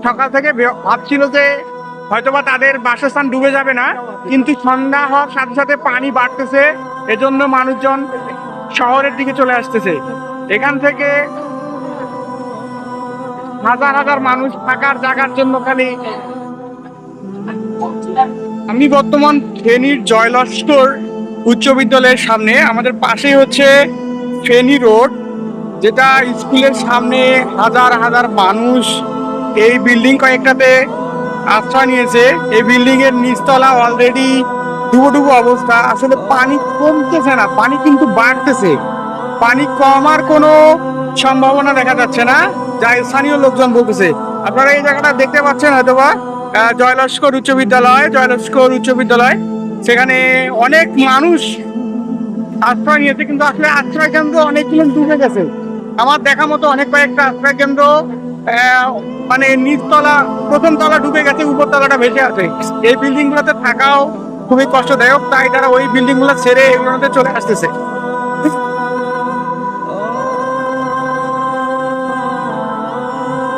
সকাল থেকে ভাবছিল যে হয়তোবা তাদের বাসস্থান ডুবে যাবে না, কিন্তু সন্ধ্যা হওয়ার সাথে সাথে পানি বাড়তেছে, এজন্য মানুষজন শহরের দিকে চলে আসতেছে। এখান থেকে হাজার হাজার মানুষ থাকার জায়গার জন্য খালি। আমি বর্তমান ফেনীর জয়লস্কর উচ্চ বিদ্যালয়ের সামনে, আমাদের পাশেই হচ্ছে ফেনী রোড, যেটা স্কুলের সামনে হাজার হাজার মানুষ এই বিল্ডিং কয়েকটাতে আশ্রয় নিয়েছে। এই বিল্ডিং এর নিচতলা অলরেডি ডুবো ডুবো অবস্থা। আসলে পানি কমতেছে না, পানি কিন্তু বাড়তেছে। পানি কমার কোনো সম্ভাবনা দেখা যাচ্ছে না, যা স্থানীয় লোকজন বলতেছে। আপনারা এই জায়গাটা দেখতে পাচ্ছেন হয়তোবা, জয়লস্কর উচ্চ বিদ্যালয়, সেখানে অনেক মানুষ আশ্রয় নিয়েছে, কিন্তু আসলে আশ্রয় কেন্দ্র অনেকগুলো ডুবে গেছে। আমার দেখা মতো অনেক কয়েকটা আশ্রয় কেন্দ্র মানে নিচতলা, প্রথম তলা ডুবে গেছে, উপর তলাটা ভেসে আছে। এই বিল্ডিং গুলোতে থাকাও খুবই কষ্টদায়ক, তাই তারা ওই বিল্ডিং গুলো ছেড়ে এগুলোতে চলে আসতেছে।